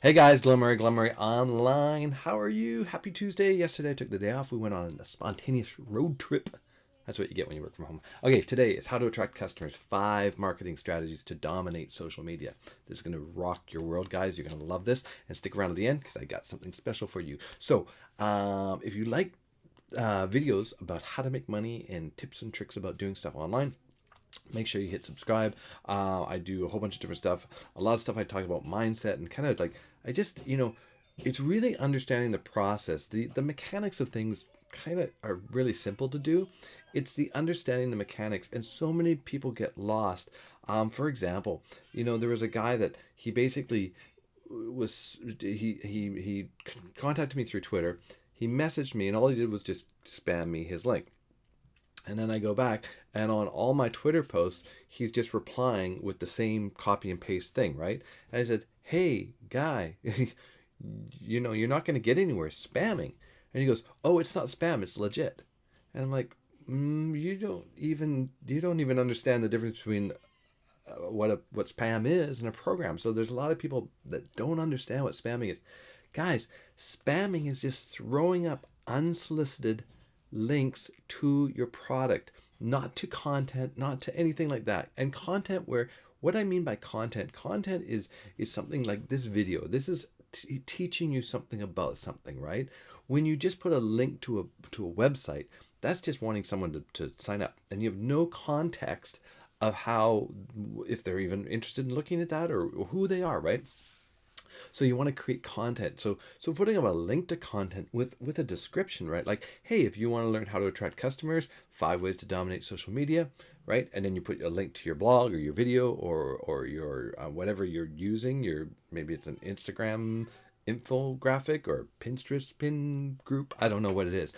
Hey guys, Glen Online. How are you? Happy Tuesday. Yesterday I took the day off. We went on a spontaneous road trip. That's what you get when you work from home. Okay, today is how to attract customers. 5 marketing strategies to dominate social media. This is going to rock your world, guys. You're going to love this. And stick around to the end because I got something special for you. So, if you like videos about how to make money and tips and tricks about doing stuff online, make sure you hit subscribe. I do a whole bunch of different stuff. A lot of stuff I talk about mindset and kind of like, it's really understanding the process. The mechanics of things kind of are really simple to do. It's the understanding the mechanics, and so many people get lost. For example, there was a guy that he basically he contacted me through Twitter. He messaged me, and all he did was just spam me his link. And then I go back, and on all my Twitter posts, he's just replying with the same copy and paste thing, right? And I said, "Hey, guy, you're not going to get anywhere spamming." And he goes, "Oh, it's not spam, it's legit." And I'm like, you don't even understand the difference between what spam is and a program. So there's a lot of people that don't understand what spamming is. Guys, spamming is just throwing up unsolicited links to your product, not to content, not to anything like that. And content, where what I mean by content is something like this video. This is teaching you something about something, right? When you just put a link to a website, that's just wanting someone to sign up, and you have no context of how, if they're even interested in looking at that, or who they are, right? So you want to create content. So putting up a link to content with a description, right? Like, hey, if you want to learn how to attract customers, 5 ways to dominate social media, right? And then you put a link to your blog or your video or your whatever you're using. Maybe it's an Instagram infographic or Pinterest pin group. I don't know what it is.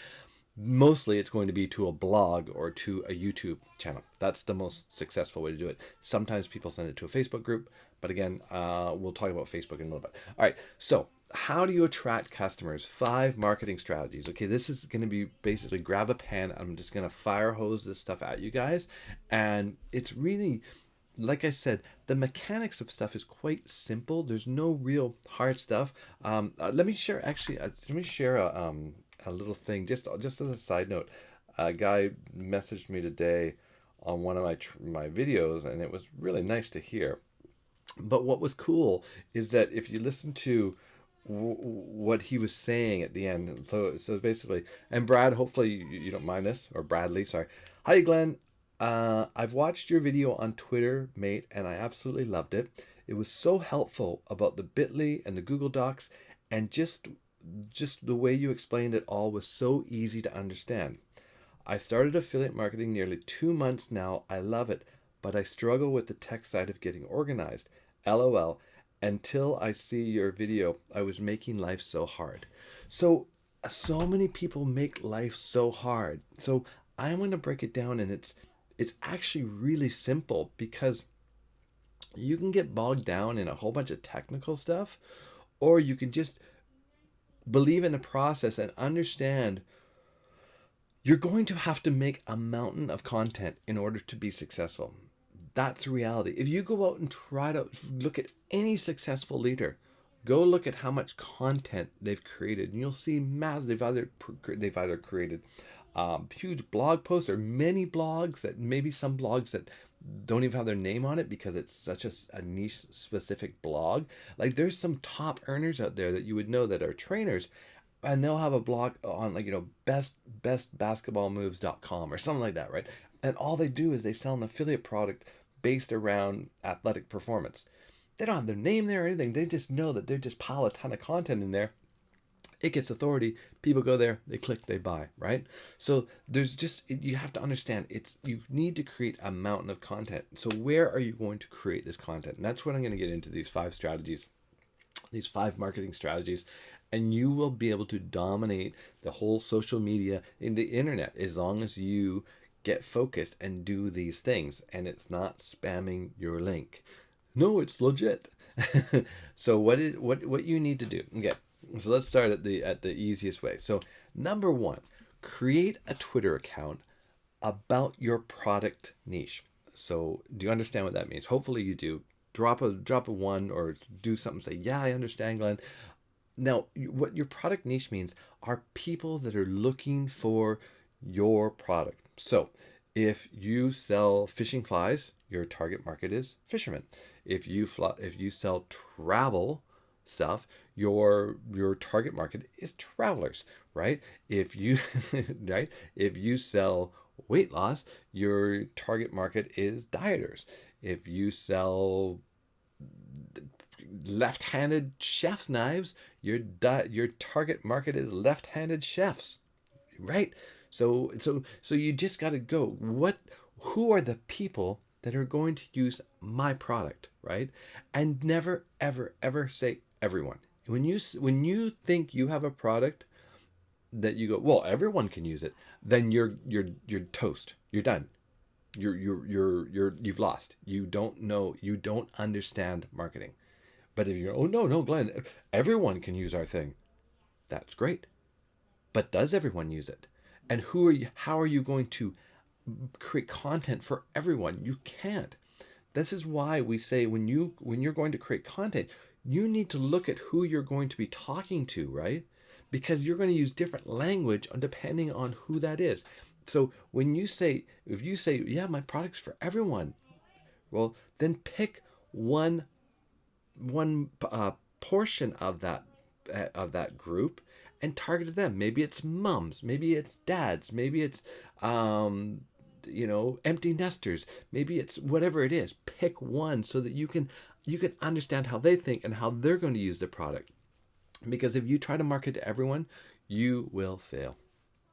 Mostly it's going to be to a blog or to a YouTube channel. That's the most successful way to do it. Sometimes people send it to a Facebook group, but again, we'll talk about Facebook in a little bit. All right, so how do you attract customers? 5 marketing strategies. Okay, this is going to be basically grab a pen. I'm just going to fire hose this stuff at you guys. And it's really, like I said, the mechanics of stuff is quite simple. There's no real hard stuff. Let me share a little thing, just as a side note. A guy messaged me today on one of my videos, and it was really nice to hear. But what was cool is that if you listen to what he was saying at the end, so basically, and Brad, hopefully you don't mind this, or Bradley, sorry. Hi, Glenn. I've watched your video on Twitter, mate, and I absolutely loved it. It was so helpful about the Bitly and the Google Docs, and just the way you explained it all was so easy to understand. I started affiliate marketing nearly 2 months now. I love it, but I struggle with the tech side of getting organized. LOL. Until I see your video, I was making life so hard. So many people make life so hard. So I'm going to break it down, and it's actually really simple, because you can get bogged down in a whole bunch of technical stuff, or you can just believe in the process and understand you're going to have to make a mountain of content in order to be successful. That's reality. If you go out and try to look at any successful leader, go look at how much content they've created, and you'll see massive. They've either created huge blog posts, or many blogs, that maybe some blogs that don't even have their name on it because it's such a niche specific blog. Like, there's some top earners out there that you would know that are trainers, and they'll have a blog on, like, bestbasketballmoves.com or something like that, right? And all they do is they sell an affiliate product based around athletic performance. They don't have their name there or anything. They just know that they just pile a ton of content in there. It gets authority. People go there, they click, they buy, right? So you have to understand, you need to create a mountain of content. So where are you going to create this content? And that's what I'm going to get into, these 5 strategies, these 5 marketing strategies. And you will be able to dominate the whole social media in the internet as long as you get focused and do these things. And it's not spamming your link. No, it's legit. So what you need to do? Okay, so let's start at the easiest way. So number 1, create a Twitter account about your product niche. So do you understand what that means? Hopefully you do. drop a one or do something. Say, yeah, I understand, Glenn. Now, what your product niche means are people that are looking for your product. So, if you sell fishing flies, your target market is fishermen. If you sell travel stuff, your target market is travelers, right? If you right, if you sell weight loss, your target market is dieters. If you sell left-handed chef's knives, your target market is left-handed chefs, right? So you just got to go. Who are the people that are going to use my product, right? And never ever ever say everyone. When you think you have a product that you go, well, everyone can use it, then you're toast. You're done. You've lost. You don't know. You don't understand marketing. But if you're, oh no, Glenn, everyone can use our thing. That's great. But does everyone use it? And how are you going to create content for everyone? You can't. This is why we say when you're going to create content, you need to look at who you're going to be talking to, right? Because you're going to use different language depending on who that is. So if you say, yeah, my product's for everyone, well, then pick one portion of that group and target them. Maybe it's moms, maybe it's dads, maybe it's empty nesters, maybe it's whatever it is. Pick one so that you can understand how they think and how they're going to use the product. Because if you try to market to everyone, you will fail.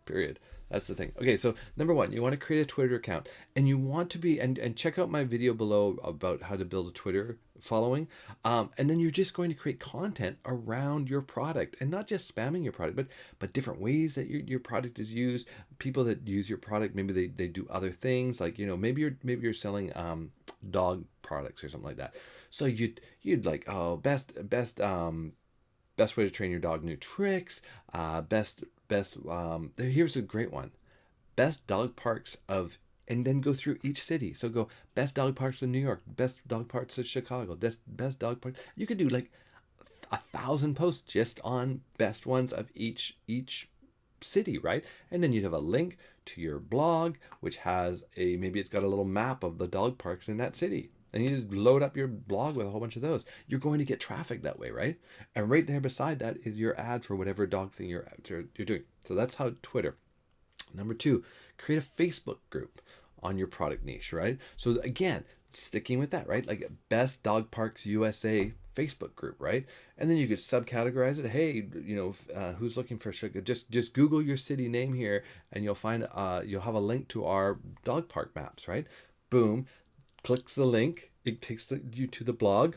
Period. That's the thing. Okay, so number one, you want to create a Twitter account, and you want to be and check out my video below about how to build a Twitter following. And then you're just going to create content around your product, and not just spamming your product, but different ways that your product is used. People that use your product, maybe they do other things, like maybe you're selling dog products or something like that. So you'd like, oh, best way to train your dog, new tricks, best here's a great one, best dog parks of, and then go through each city. So go best dog parks in New York, best dog parks in Chicago, best dog park. You could do like 1,000 posts just on best ones of each city, right? And then you'd have a link to your blog, which has maybe it's got a little map of the dog parks in that city. And you just load up your blog with a whole bunch of those. You're going to get traffic that way, right? And right there beside that is your ad for whatever dog thing you're doing. So that's how Twitter. Number two, create a Facebook group on your product niche, right? So again, sticking with that, right? Like Best Dog Parks USA Facebook group, right? And then you could subcategorize it. Hey, who's looking for sugar? Just Google your city name here, and you'll find you'll have a link to our dog park maps, right? Boom. Clicks the link, it takes you to the blog.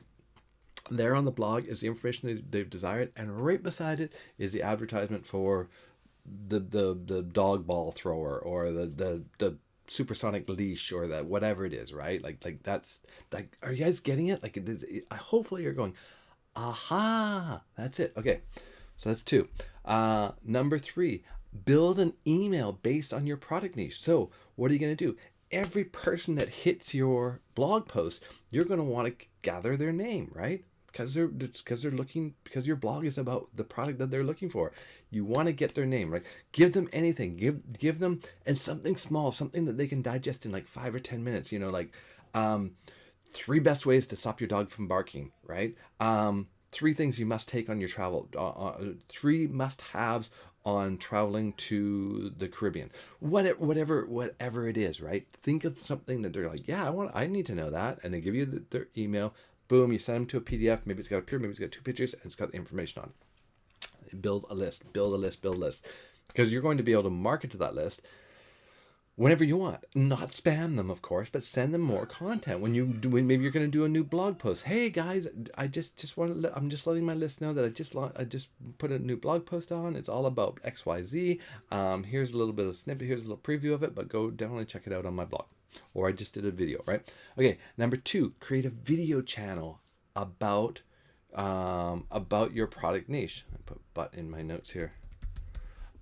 There on the blog is the information they've desired, and right beside it is the advertisement for the dog ball thrower, or the supersonic leash, or that whatever it is, right? Like that's like, are you guys getting it? Like hopefully you're going, aha, that's it. Okay, so that's two. Number three, build an email based on your product niche. So what are you going to do? Every person that hits your blog post, you're going to want to gather their name, right? Because your blog is about the product that they're looking for. You want to get their name, right? Give them anything. Give them, and something small, something that they can digest in like 5 or 10 minutes. 3 best ways to stop your dog from barking, right? 3 things you must take on your travel. 3 must-haves on traveling to the Caribbean. Whatever it is, right? Think of something that they're like, yeah, I need to know that, and they give you their email. Boom, you send them to a PDF. Maybe it's got a picture, maybe it's got 2 pictures, and it's got the information on it. Build a list, because you're going to be able to market to that list whenever you want. Not spam them, of course, but send them more content. When maybe you're going to do a new blog post. Hey guys, I just want to I'm just letting my list know that I just put a new blog post on. It's all about XYZ. Here's a little bit of snippet. Here's a little preview of it, but go definitely check it out on my blog. Or I just did a video, right? Okay, number 2, create a video channel about your product niche. I put "but" in my notes here.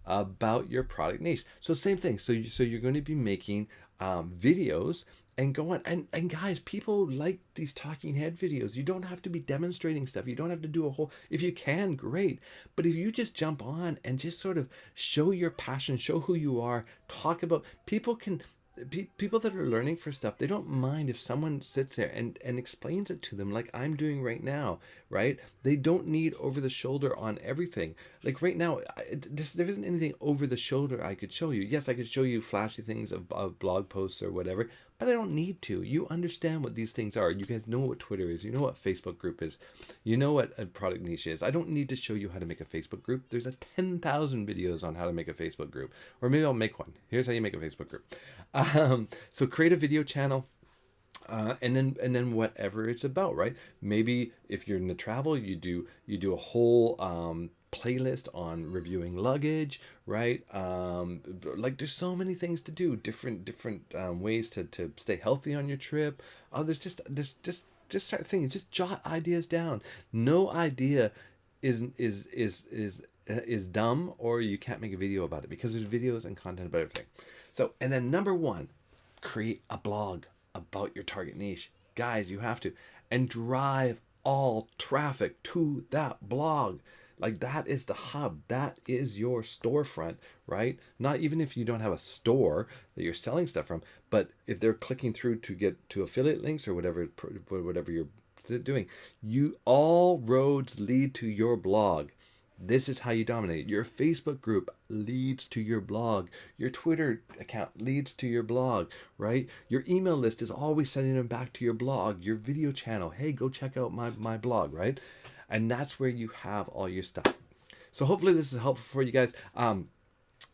About your product niche. So same thing. So you're going to be making videos and go on. And guys, people like these talking head videos. You don't have to be demonstrating stuff. You don't have to do a whole, if you can, great. But if you just jump on and just sort of show your passion, show who you are, talk about, people that are learning for stuff, they don't mind if someone sits there and explains it to them like I'm doing right now, right? They don't need over the shoulder on everything. Like right now, there isn't anything over the shoulder I could show you. Yes, I could show you flashy things of blog posts or whatever, but I don't need to. You understand what these things are. You guys know what Twitter is. You know what Facebook group is. You know what a product niche is. I don't need to show you how to make a Facebook group. There's 10,000 videos on how to make a Facebook group. Or maybe I'll make one. Here's how you make a Facebook group. So create a video channel. And then whatever it's about, right? Maybe if you're in the travel, you do a whole playlist on reviewing luggage, right? Like there's so many things to do, different ways to stay healthy on your trip. There's just start thinking, just jot ideas down. No idea is dumb, or you can't make a video about it, because there's videos and content about everything. So, and then number one, create a blog about your target niche. Guys, you have to. And drive all traffic to that blog. Like that is the hub. That is your storefront, right? Not even if you don't have a store that you're selling stuff from, but if they're clicking through to get to affiliate links or whatever you're doing, all roads lead to your blog. This is how you dominate. Your Facebook group leads to your blog. Your Twitter account leads to your blog, right? Your email list is always sending them back to your blog. Your video channel, hey, go check out my blog, right? And that's where you have all your stuff. So hopefully this is helpful for you guys.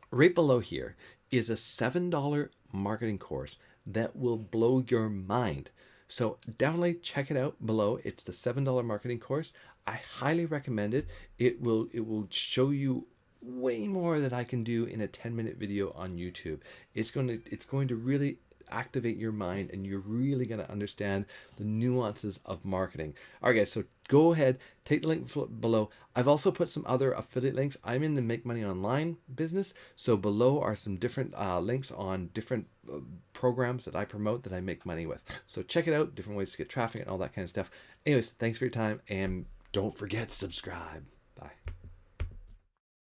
Right below here is a $7 marketing course that will blow your mind. So definitely check it out below. It's the $7 marketing course. I highly recommend it. It will show you way more than I can do in a 10-minute video on YouTube. It's going to really activate your mind, and you're really going to understand the nuances of marketing. All right, guys, so go ahead, take the link below. I've also put some other affiliate links. I'm in the Make Money Online business, so below are some different links on different programs that I promote that I make money with. So check it out, different ways to get traffic and all that kind of stuff. Anyways, thanks for your time, and don't forget to subscribe. Bye.